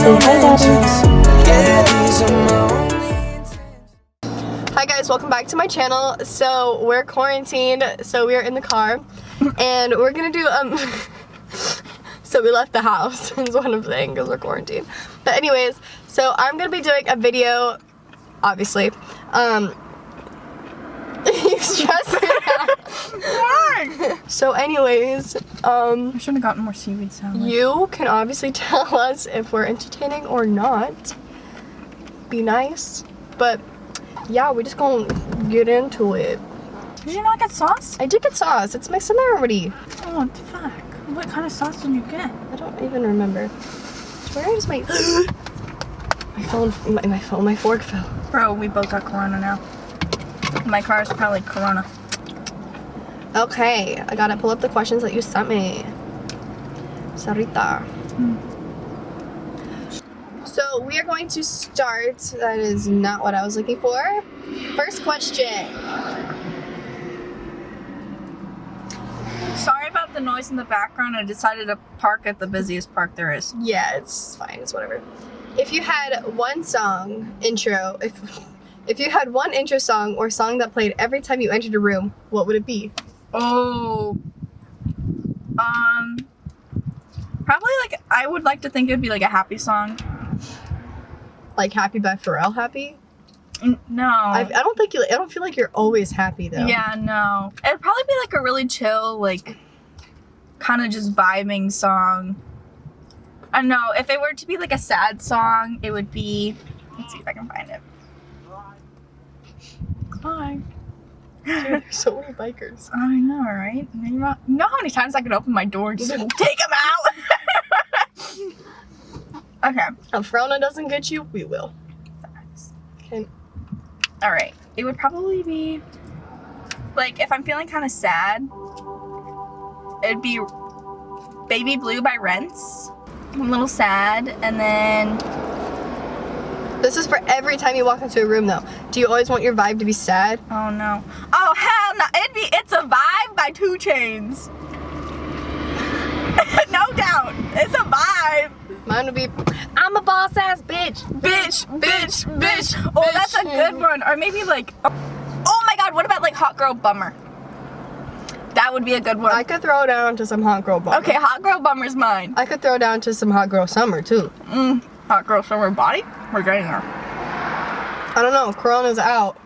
Say hi, Daddies. Hi guys, welcome back to my channel. So we're quarantined, so we are in the car, and we're gonna do so we left the house is one of the things because we're quarantined. But anyways, so I'm gonna be doing a video, obviously. You stress me out. Why? So anyways, I should have gotten more seaweed salad. you can obviously tell us if we're entertaining or not. Be nice, but yeah, we're just gonna get into it. Did you not get sauce? I did get sauce. It's mixed in there already. Oh, what the fuck? What kind of sauce did you get? I don't even remember. Where is my my fork fell. Bro, we both got Corona now. My car is probably Corona. Okay, I gotta pull up the questions that you sent me. Sarita. So we are going to start. That is not what I was looking for. First question. Sorry about the noise in the background. I decided to park at the busiest park there is. Yeah, it's fine. It's whatever. If you had one song intro, if you had one intro song or song that played every time you entered a room, what would it be? Oh. Probably like, I would like to think it would be like a happy song. Like Happy by Pharrell Happy? No. I don't feel like you're always happy though. Yeah, no. It'd probably be like a really chill, like, kind of just vibing song. I don't know. If it were to be like a sad song, it would be, let's see if I can find it. Hi. Dude, there's so many bikers. I know, right? You know how many times I could open my door and just take them out? Okay. If Rona doesn't get you, we will. Okay. All right. It would probably be, like, if I'm feeling kind of sad, it'd be Baby Blue by Rents. I'm a little sad, and then... This is for every time you walk into a room though. Do you always want your vibe to be sad? Oh no. Oh hell no. It'd be It's a Vibe by 2 Chainz. No doubt. It's a vibe. Mine would be, I'm a boss ass bitch. Bitch, bitch, bitch. Oh, bitch. that's a good one. Or maybe like, oh my god, what about like Hot Girl Bummer? That would be a good one. I could throw down to some Hot Girl Bummer. Okay, Hot Girl Bummer's mine. I could throw down to some Hot Girl Summer too. Hot Girl Summer Body? We're getting there. I don't know, Corona's out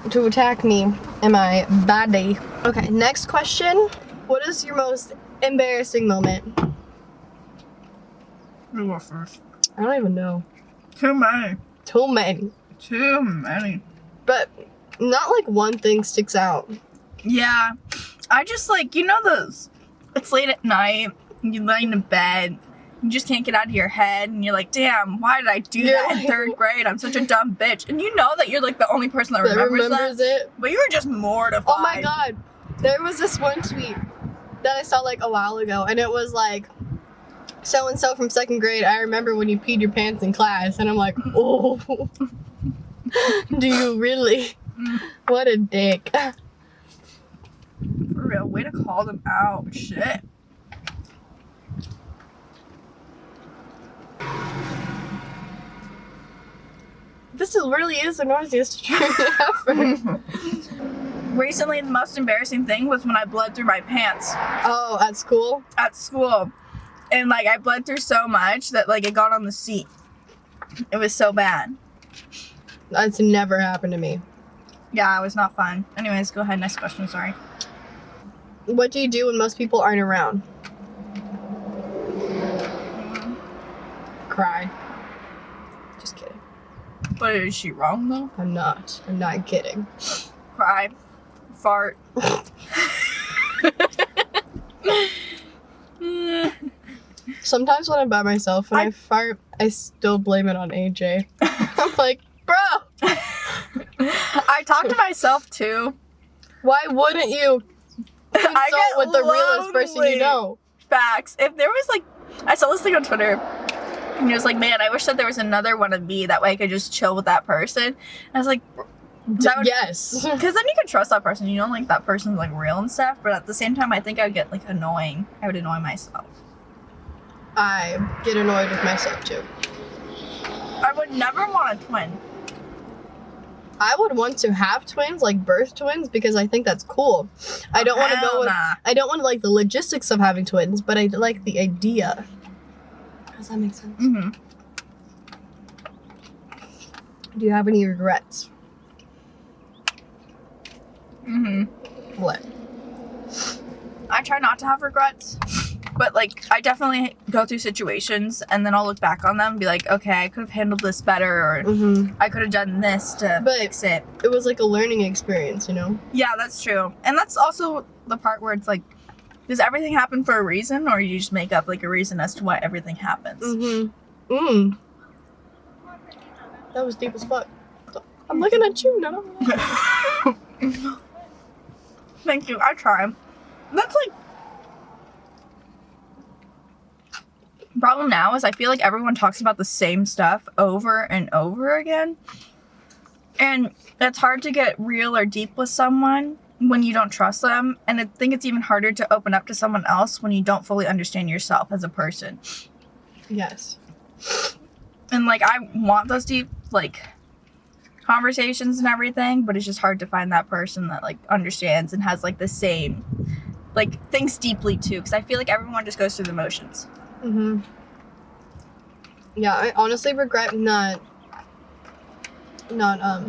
to attack me in my body. Okay, next question. What is your most embarrassing moment? You go first. I don't even know. Too many. Too many. Too many. But not like one thing sticks out. Yeah. I just like, you know those, it's late at night, you lay in bed, you just can't get out of your head, and you're like, damn, why did I do that in 3rd grade? I'm such a dumb bitch. And you know that you're like the only person that remembers it. But you were just mortified. Oh my god. There was this one tweet that I saw like a while ago, and it was like, so-and-so from 2nd grade, I remember when you peed your pants in class. And I'm like, oh, do you really? What a dick. For real, way to call them out. Shit. This really is the noisiest drink ever. Recently, the most embarrassing thing was when I bled through my pants. Oh, at school? At school. And like, I bled through so much that like it got on the seat. It was so bad. That's never happened to me. Yeah, it was not fun. Anyways, go ahead. Next question, sorry. What do you do when most people aren't around? Cry. Just kidding. But is she wrong though? I'm not. I'm not kidding. Cry. Fart. Sometimes when I'm by myself and I fart, I still blame it on AJ. I'm like, bro! I talk to myself too. Why wouldn't you consult get with the realest person you lonely. know? Facts. If there was like, I saw this thing on Twitter, and it was like, man, I wish that there was another one of me. That way I could just chill with that person. And I was like, yes. Because then you can trust that person. You know, like that person's like real and stuff. But at the same time, I think I would get like annoying. I would annoy myself. I get annoyed with myself too. I would never want a twin. I would want to have twins, like birth twins, because I think that's cool. I don't want to go with, nah. I don't want to like the logistics of having twins, but I like the idea. Does that make sense? Mm-hmm. Do you have any regrets? Mm-hmm. What? I try not to have regrets, but like I definitely go through situations and then I'll look back on them and be like, okay, I could have handled this better, or I could have done this to fix it. It was like a learning experience, you know? Yeah, that's true. And that's also the part where it's like, does everything happen for a reason, or you just make up like a reason as to why everything happens? That was deep as fuck. I'm looking at you now. Thank you. I try. That's like, problem now is I feel like everyone talks about the same stuff over and over again, and it's hard to get real or deep with someone when you don't trust them, and I think it's even harder to open up to someone else when you don't fully understand yourself as a person. Yes. And like I want those deep like conversations and everything, but it's just hard to find that person that like understands and has like the same like thinks deeply too, because I feel like everyone just goes through the motions. Yeah, I honestly regret not I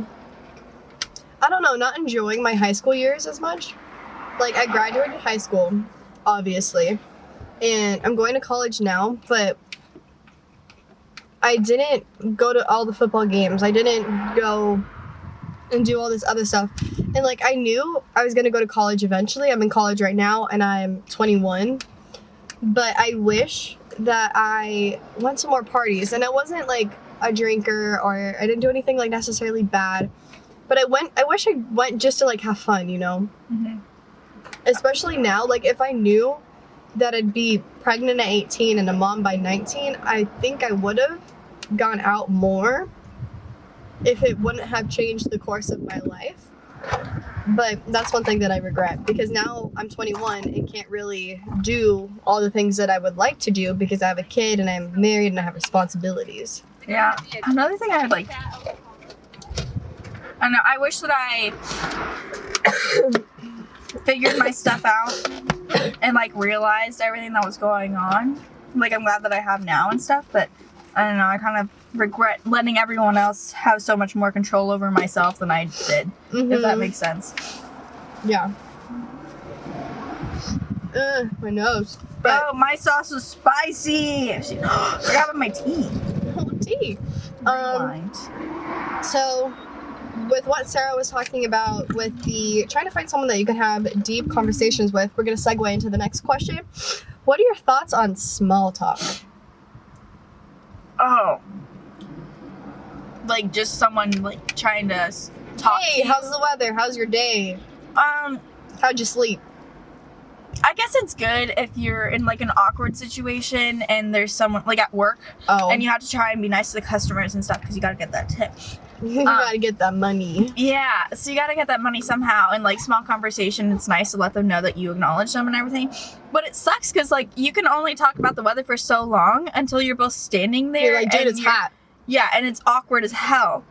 don't know, not enjoying my high school years as much. Like I graduated high school, obviously, and I'm going to college now, but I didn't go to all the football games. I didn't go and do all this other stuff. And like I knew I was going to go to college eventually. I'm in college right now and I'm 21. But I wish that I went to more parties, and I wasn't like a drinker or I didn't do anything like necessarily bad. But I wish I went just to like have fun, you know? Especially now, like if I knew that I'd be pregnant at 18 and a mom by 19, I think I would have gone out more if it wouldn't have changed the course of my life. But that's one thing that I regret, because now I'm 21 and can't really do all the things that I would like to do because I have a kid and I'm married and I have responsibilities. Yeah. Another thing I would like, I know, I wish that I figured my stuff out and like realized everything that was going on. Like I'm glad that I have now and stuff, but I don't know, I kind of regret letting everyone else have so much more control over myself than I did, if that makes sense. Yeah. My nose. But oh, my sauce was spicy. I forgot about my tea. Oh, tea. Rewind. So, with what Sarah was talking about with the trying to find someone that you can have deep conversations with, we're going to segue into the next question. What are your thoughts on small talk? Oh. Like just someone like trying to talk to you. How's the weather? How's your day? How'd you sleep? I guess it's good if you're in like an awkward situation and there's someone like at work and you have to try and be nice to the customers and stuff because you gotta get that tip. You gotta get that money. Yeah, so you gotta get that money somehow. And like small conversation, it's nice to let them know that you acknowledge them and everything. But it sucks because like you can only talk about the weather for so long until you're both standing there. You're like, dude, it's hot. Yeah, and it's awkward as hell.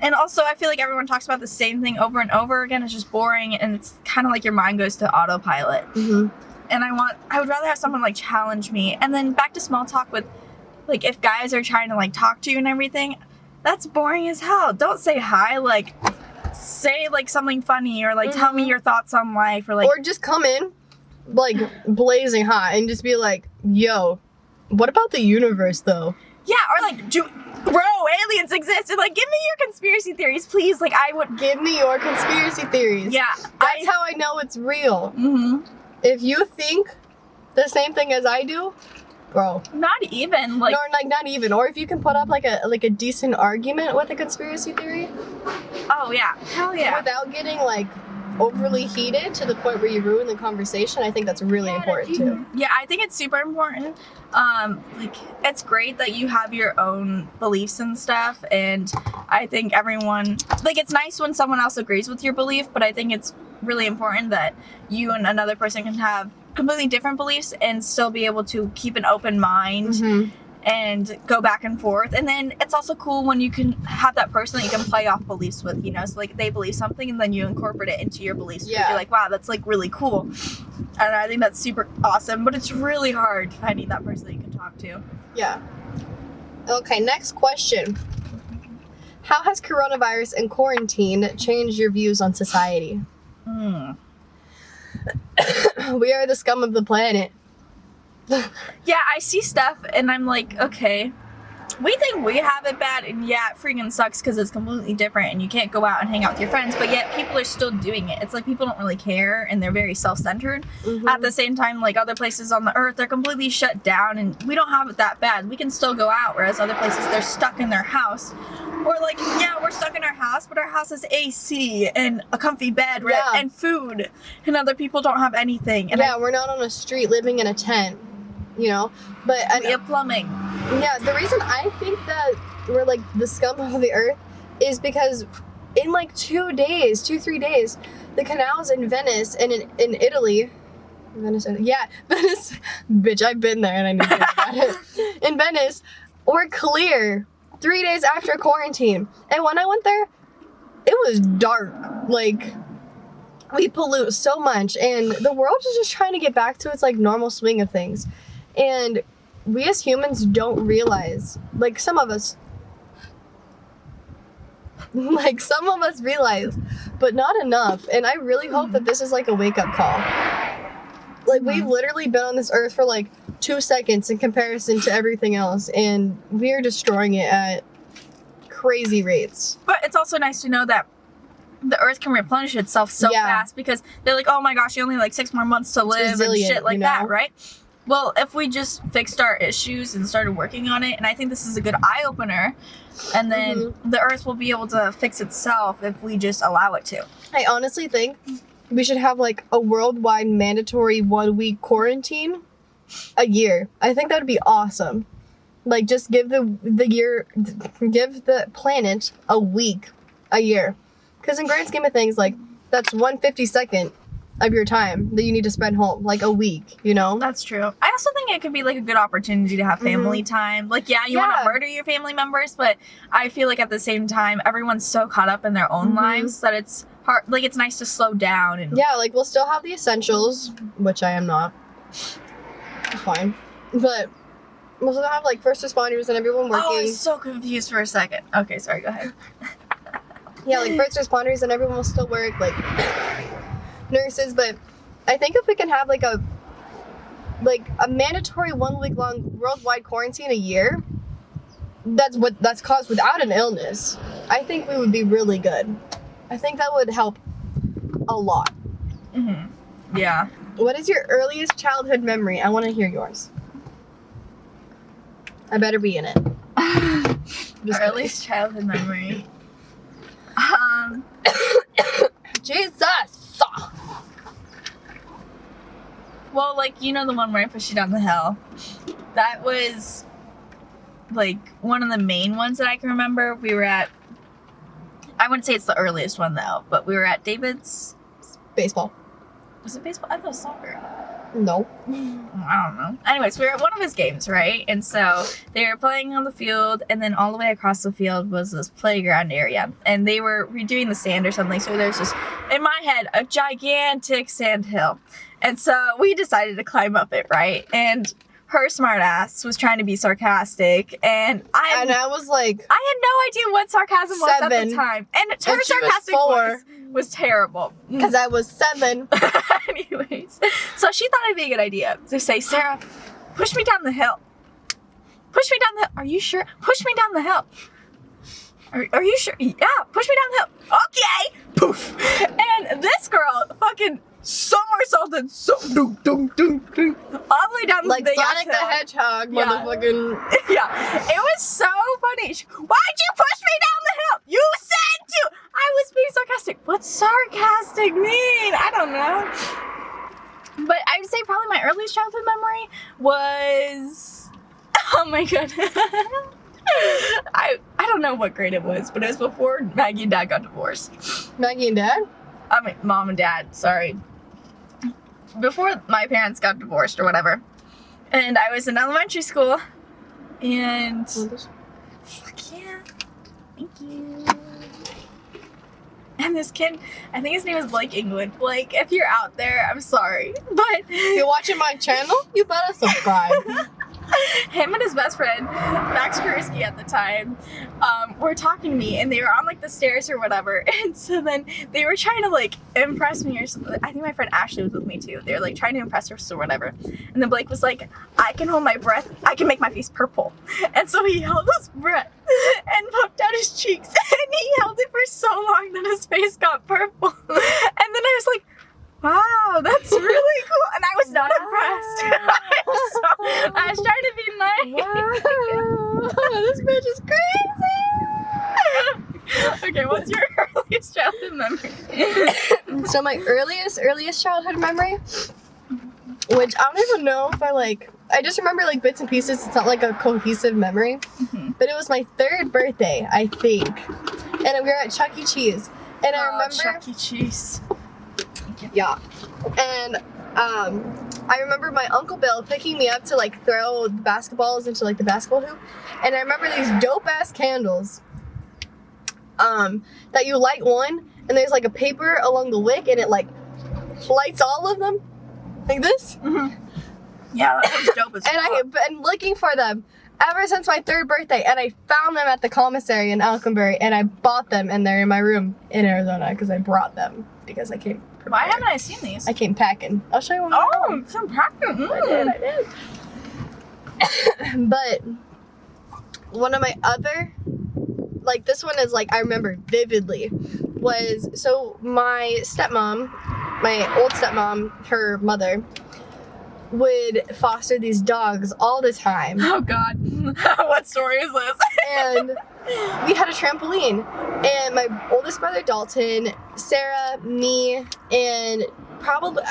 And also, I feel like everyone talks about the same thing over and over again. It's just boring, and it's kind of like your mind goes to autopilot. And I would rather have someone like challenge me. And then back to small talk with, like, if guys are trying to like talk to you and everything, that's boring as hell. Don't say hi. Like, say like something funny or like tell me your thoughts on life or like. Or just come in, like blazing hot, and just be like, "Yo, what about the universe, though?" Yeah, or like, bro, aliens exist. And like, give me your conspiracy theories, please. Like, I would give me your conspiracy theories. Yeah, that's how I know it's real. If you think the same thing as I do, bro, not even like, no, like not even. Or if you can put up like a decent argument with a conspiracy theory. Oh yeah, hell yeah. Without getting like overly heated to the point where you ruin the conversation, I think that's really important too. Yeah, I think it's super important. Like it's great that you have your own beliefs and stuff, and I think everyone like it's nice when someone else agrees with your belief, but I think it's really important that you and another person can have completely different beliefs and still be able to keep an open mind and go back and forth. And then it's also cool when you can have that person that you can play off beliefs with, you know, so like they believe something and then you incorporate it into your beliefs. Because you're like, wow, that's like really cool. And I think that's super awesome, but it's really hard finding that person that you can talk to. Yeah. Okay, next question. How has coronavirus and quarantine changed your views on society? We are the scum of the planet. Yeah, I see stuff and I'm like, okay, we think we have it bad, and yeah, it freaking sucks because it's completely different and you can't go out and hang out with your friends, but yet people are still doing it. It's like people don't really care and they're very self-centered. At the same time, like other places on the earth, they're completely shut down and we don't have it that bad. We can still go out, whereas other places, they're stuck in their house. Or like, yeah, we're stuck in our house, but our house has AC and a comfy bed, right? Yeah. And food, and other people don't have anything. And we're not on a street living in a tent, you know? But we have plumbing. Yeah, the reason I think that we're like the scum of the earth is because in like 3 days, the canals in Venice and in Italy, Venice, bitch, I've been there and I knew about it. In Venice, were clear 3 days after quarantine. And when I went there, it was dark. Like, we pollute so much and the world is just trying to get back to its like normal swing of things. And we as humans don't realize, like some of us realize, but not enough. And I really hope that this is like a wake-up call. Like, we've literally been on this earth for like 2 seconds in comparison to everything else, and we're destroying it at crazy rates. But it's also nice to know that the earth can replenish itself so fast, because they're like, oh my gosh, you only like 6 more months to live and shit like that, right? Well, if we just fixed our issues and started working on it, and I think this is a good eye-opener, and then the earth will be able to fix itself if we just allow it to. I honestly think we should have like a worldwide mandatory 1 week quarantine a year. I think that would be awesome. Like, just give the planet a week a year. Because in grand scheme of things, like, that's 1/52nd of your time that you need to spend home, like a week, you know? That's true. I also think it could be like a good opportunity to have family time. Like, yeah, you want to murder your family members, but I feel like at the same time, everyone's so caught up in their own lives that it's hard. Like, it's nice to slow down. And yeah, like, we'll still have the essentials, which I am not. It's fine. But we'll still have like first responders and everyone working. Oh, I was so confused for a second. Okay, sorry, go ahead. Yeah, like first responders and everyone will still work, like nurses. But I think if we can have like a mandatory 1 week long worldwide quarantine a year, that's caused without an illness, I think we would be really good. I think that would help a lot. Yeah. What is your earliest childhood memory? I want to hear yours. I better be in it. Earliest childhood memory. Jesus! Well, like, you know the one where I pushed you down the hill? That was, like, one of the main ones that I can remember. We were at, I wouldn't say it's the earliest one, though, but we were at David's. Baseball. Was it baseball? I thought it was soccer. No. I don't know. Anyways, we were at one of his games, right? And so they were playing on the field, and then all the way across the field was this playground area. And they were redoing the sand or something, so there's just, in my head, a gigantic sand hill. And so we decided to climb up it, right? And her smart ass was trying to be sarcastic, and I was like, I had no idea what sarcasm was at the time. And her sarcastic voice was terrible. Because I was 7. Anyways, so she thought it'd be a good idea to say, Sarah, push me down the hill. Push me down the hill. Are you sure? Push me down the hill. Are you sure? Yeah, push me down the hill. Okay. Poof. And this girl fucking somersaulted all the way down like the Sonic the Hedgehog, motherfucking. Yeah, it was so funny. Why'd you push me down the hill? You said to. I was being sarcastic. What's sarcastic mean? I don't know. But I would say probably my earliest childhood memory was. Oh my god. I don't know what grade it was, but it was before Maggie and Dad got divorced. Maggie and Dad? I mean, mom and dad, sorry. Before my parents got divorced or whatever. And I was in elementary school. And... Fuck yeah. Thank you. And this kid, I think his name is Blake England. Blake, if you're out there, I'm sorry. But... If you're watching my channel, you better subscribe. Him and his best friend, Max Kursky at the time, were talking to me, and they were on like the stairs or whatever, and so then they were trying to like impress me or something. I think my friend Ashley was with me too. They were like trying to impress her or whatever, and then Blake was like, I can hold my breath, I can make my face purple. And so he held his breath and puffed out his cheeks, and he held it for so long that his face got purple. And then I was like, wow, that's really cool. And I was not impressed. I was trying to be nice. Wow. This bitch is crazy. Okay, what's your earliest childhood memory? So my earliest childhood memory, which I don't even know if I just remember like bits and pieces. It's not like a cohesive memory. Mm-hmm. But it was my 3rd birthday, I think. And we were at Chuck E. Cheese. And I remember Chuck E. Cheese. Yeah. And I remember my Uncle Bill picking me up to like throw basketballs into like the basketball hoop. And I remember these dope ass candles that you light one and there's like a paper along the wick and it like lights all of them like this. Mm-hmm. Yeah, that was dope as fuck. And I have been looking for them ever since my 3rd birthday, and I found them at the commissary in Alconbury, and I bought them, and they're in my room in Arizona because I brought them because I came prepared. Why haven't I seen these? I came packing. I'll show you one. Oh, some packing. I did. But one of my other, like this one is like I remember vividly, was so my stepmom, my old stepmom, her mother, would foster these dogs all the time. Oh God, what story is this? And we had a trampoline, and my oldest brother Dalton, Sarah, me, and probably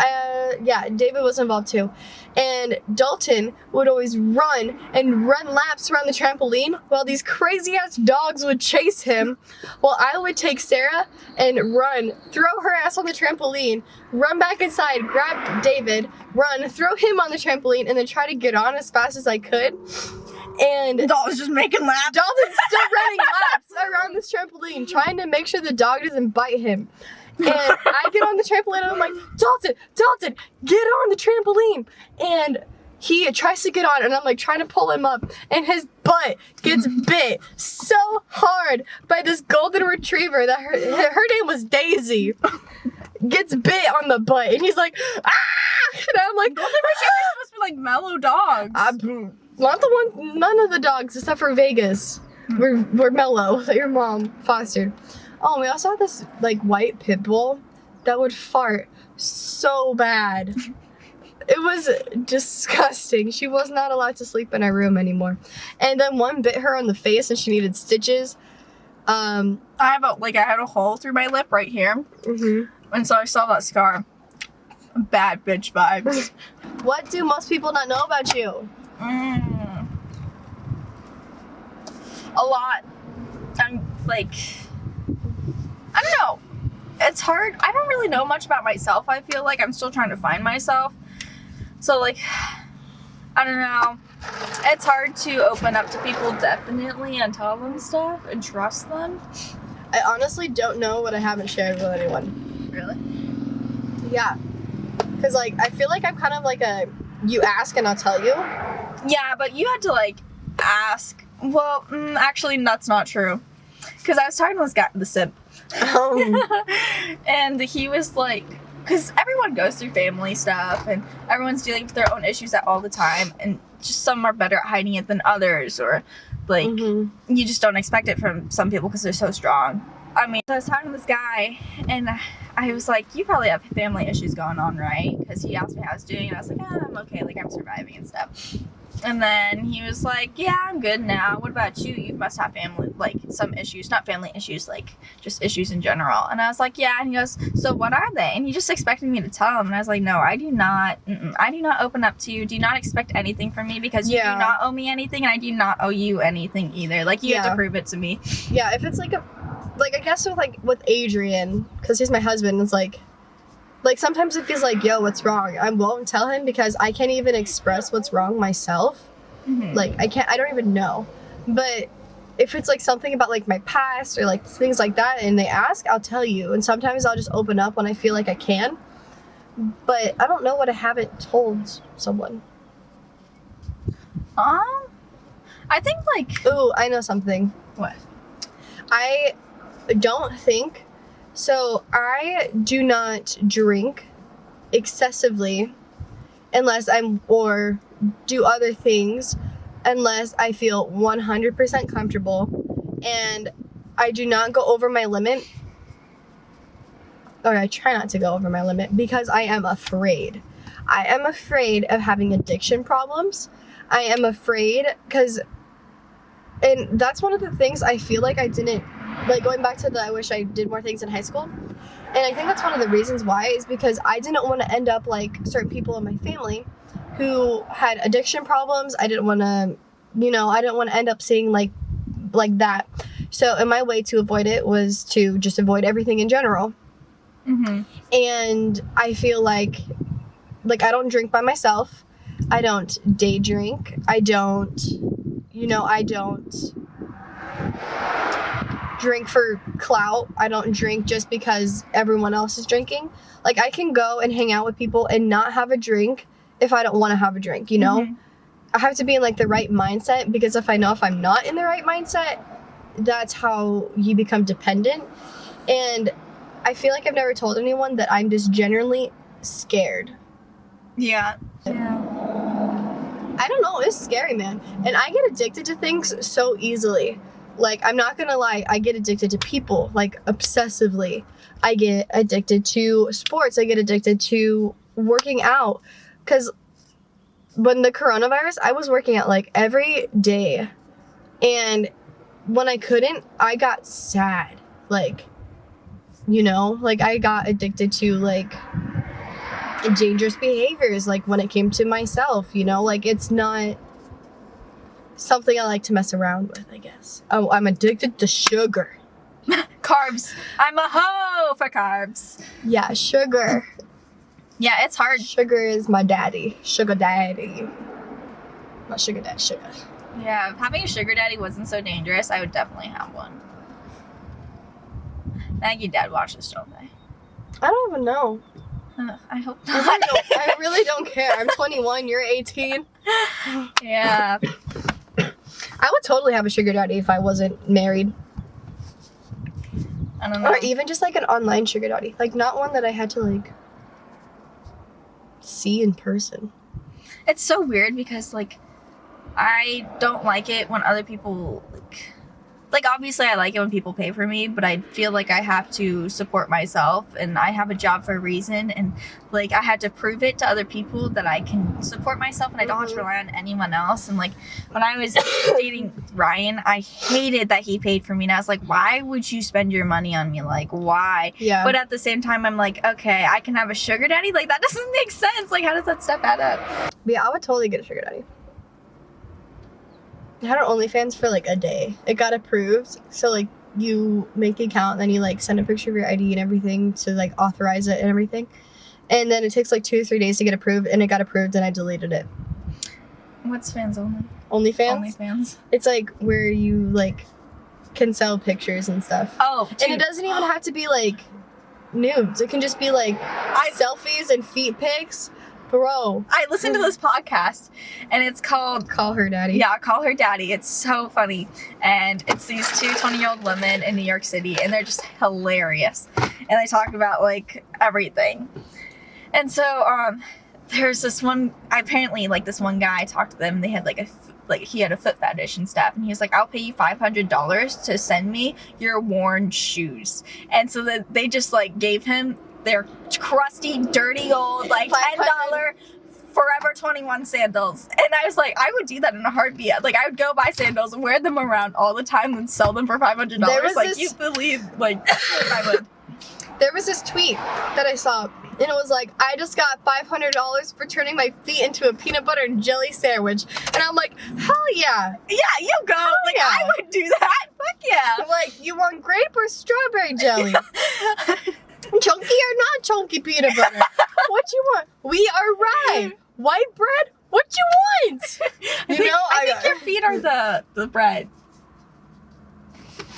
David was involved too. And Dalton would always run laps around the trampoline while these crazy ass dogs would chase him, while I would take Sarah and run, throw her ass on the trampoline, run back inside, grab David, run, throw him on the trampoline, and then try to get on as fast as I could. And Dalton's just making laps. Dalton's still running laps around this trampoline, trying to make sure the dog doesn't bite him. And I get on the trampoline and I'm like, Dalton, get on the trampoline. And he tries to get on and I'm like trying to pull him up, and his butt gets bit so hard by this golden retriever that her name was Daisy. Gets bit on the butt, and he's like, ah! And I'm like, Golden retrievers supposed to be like mellow dogs. Not the one, none of the dogs except for Vegas were mellow that your mom fostered. Oh, we also had this like white pit bull that would fart so bad. It was disgusting. She was not allowed to sleep in our room anymore. And then one bit her on the face and she needed stitches. I had a hole through my lip right here. Mm-hmm. And so I saw that scar. Bad bitch vibes. What do most people not know about you? A lot. I'm like, I don't know. It's hard. I don't really know much about myself. I feel like I'm still trying to find myself. So like, I don't know. It's hard to open up to people definitely and tell them stuff and trust them. I honestly don't know what I haven't shared with anyone. Really? Yeah. Because like, I feel like I'm kind of like a, you ask and I'll tell you. Yeah, but you had to like ask. Well, actually, that's not true. Because I was talking to this guy, the simp. And he was like, because everyone goes through family stuff and everyone's dealing with their own issues all the time, and just some are better at hiding it than others, or like you just don't expect it from some people because they're so strong. I mean, so I was talking to this guy and I was like, you probably have family issues going on, right? Because he asked me how I was doing and I was like, I'm okay, like I'm surviving and stuff. And then he was like, yeah, I'm good now. What about you? You must have family, like some issues, not family issues, like just issues in general. And I was like, yeah. And he goes, so what are they? And he just expected me to tell him. And I was like, no, I do not open up to you. Do not expect anything from me because you do not owe me anything. And I do not owe you anything either. Like you have to prove it to me. Yeah, if it's like like, I guess with Adrian, because he's my husband, it's like sometimes if he's like, yo, what's wrong? I won't tell him because I can't even express what's wrong myself. Mm-hmm. Like, I don't even know. But if it's like something about like my past or like things like that and they ask, I'll tell you. And sometimes I'll just open up when I feel like I can. But I don't know what I haven't told someone. I think like... Ooh, I know something. What? I don't think... So, I do not drink excessively or do other things unless I feel 100% comfortable, and I do not go over my limit, or I try not to go over my limit because I am afraid. I am afraid of having addiction problems. I am afraid and that's one of the things I feel like I didn't, like going back to I wish I did more things in high school. And I think that's one of the reasons why is because I didn't want to end up like certain people in my family who had addiction problems. I didn't want to end up seeing like that. So, and my way to avoid it was to just avoid everything in general. Mm-hmm. And I feel like I don't drink by myself. I don't day drink. I don't drink for clout. I don't drink just because everyone else is drinking. Like, I can go and hang out with people and not have a drink if I don't want to have a drink, you know? Mm-hmm. I have to be in like the right mindset, because if I'm not in the right mindset, that's how you become dependent. And I feel like I've never told anyone that I'm just genuinely scared. Yeah. I don't know, it's scary, man. And I get addicted to things so easily. Like, I'm not gonna lie, I get addicted to people, like, obsessively. I get addicted to sports. I get addicted to working out. Because when the coronavirus, I was working out, like, every day. And when I couldn't, I got sad. Like, like, I got addicted to, like, dangerous behaviors, like, when it came to myself, like, it's not something I like to mess around with, I guess. Oh, I'm addicted to sugar. Carbs. I'm a hoe for carbs. Yeah, sugar. Yeah, it's hard. Sugar is my daddy. Sugar daddy. Not sugar daddy, sugar. Yeah, if having a sugar daddy wasn't so dangerous, I would definitely have one. Maggie dad watches, don't they? I don't even know. I hope not. I really don't care. I'm 21, you're 18. Yeah. I would totally have a sugar daddy if I wasn't married. I don't know. Or even just like an online sugar daddy. Like, not one that I had to like see in person. It's so weird because like I don't like it when other people like obviously I like it when people pay for me, but I feel like I have to support myself, and I have a job for a reason, and like I had to prove it to other people that I can support myself and I don't have to rely on anyone else. And like when I was dating Ryan, I hated that he paid for me, and I was like, why would you spend your money on me? Like, why? Yeah. But at the same time, I'm like, okay, I can have a sugar daddy? Like, that doesn't make sense. Like, how does that stuff add up? Yeah, I would totally get a sugar daddy. I had an OnlyFans for like a day. It got approved. So like you make the account and then you like send a picture of your ID and everything to like authorize it and everything. And then it takes like 2 or 3 days to get approved, and it got approved and I deleted it. What's fans only? OnlyFans? OnlyFans. It's like where you like can sell pictures and stuff. Oh, dude. And it doesn't even have to be like nudes. It can just be like selfies and feet pics. Bro, I listened to this podcast, and it's called Call Her Daddy. Yeah, Call Her Daddy. It's so funny, and it's these 2 20-year-old women in New York City, and they're just hilarious, and they talk about like everything. And so there's this one, apparently like this one guy talked to them, and they had he had a foot fetish and stuff, and he was like, I'll pay you $500 to send me your worn shoes. And so that they just like gave him their crusty, dirty old, like $10 Forever 21 sandals. And I was like, I would do that in a heartbeat. Like, I would go buy sandals and wear them around all the time and sell them for $500. Like, you believe, like, I would. There was this tweet that I saw And it was like, I just got $500 for turning my feet into a peanut butter and jelly sandwich. And I'm like, hell yeah. Yeah, you go. Like, yeah. I would do that. Fuck yeah. I'm like, you want grape or strawberry jelly? Chunky or not chunky peanut butter? What you want? We are right. White bread? What you want? I think your feet are the bread.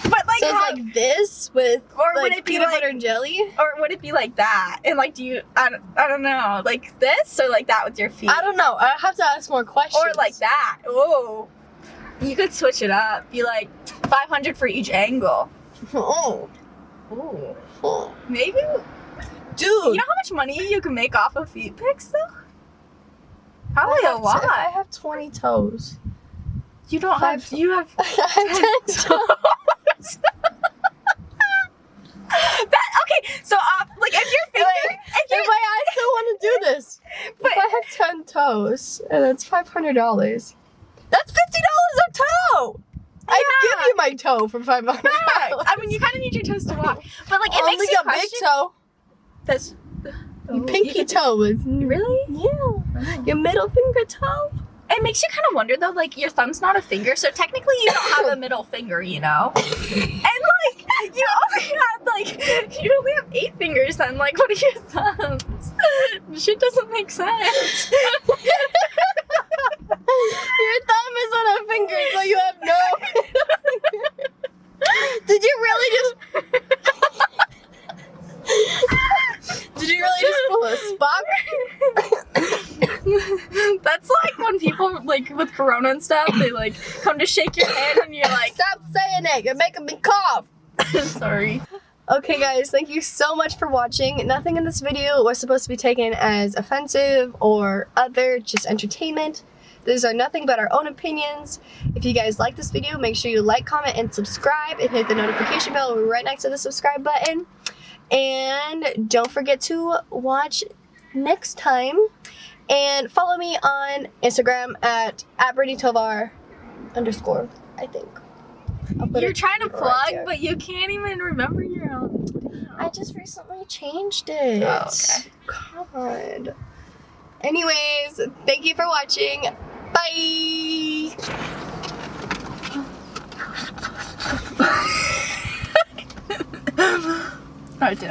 But like, so it's like this with or like would it be peanut like, butter and jelly? or would it be like that? And like, do you? I don't know. Like this or like that with your feet? I don't know. I have to ask more questions. Or like that. Oh, you could switch it up. Be like 500 for each angle. Oh. Ooh. Oh. Maybe. Dude. You know how much money you can make off of feet pics though? Probably a lot. If I have 20 toes. You don't have. You have. I have 10 toes. Okay, so like if your finger, If I still want to do this, But- if I have 10 toes and that's $500, that's $50 a toe. I'd give you my toe for $500. I mean, you kind of need your toes to walk, but like it only makes you a big question. toe. That's Your pinky toe is really. yeah. Your middle finger toe. It makes you kind of wonder though, like your thumb's not a finger, so technically you don't have a middle finger, you know? And like you only have 8 fingers then, like what are your thumbs? Shit doesn't make sense. Your thumb isn't a finger, so you have no finger. Did you really just pull a Spock? That's like when people like with corona and stuff, they like come to shake your hand and you're like, Stop saying it. You're making me cough. sorry. Okay guys, thank you so much for watching. Nothing in this video was supposed to be taken as offensive or other, just entertainment. These are nothing but our own opinions. If you guys like this video, make sure you like, comment, and subscribe, and hit the notification bell right next to the subscribe button. And don't forget to watch next time. And follow me on Instagram at @BrittanyTovar_, I think. I'll put You're it trying to right plug, there. but you can't even remember your own. I just recently changed it. Oh, okay. God. Anyways, thank you for watching. Bye. I do.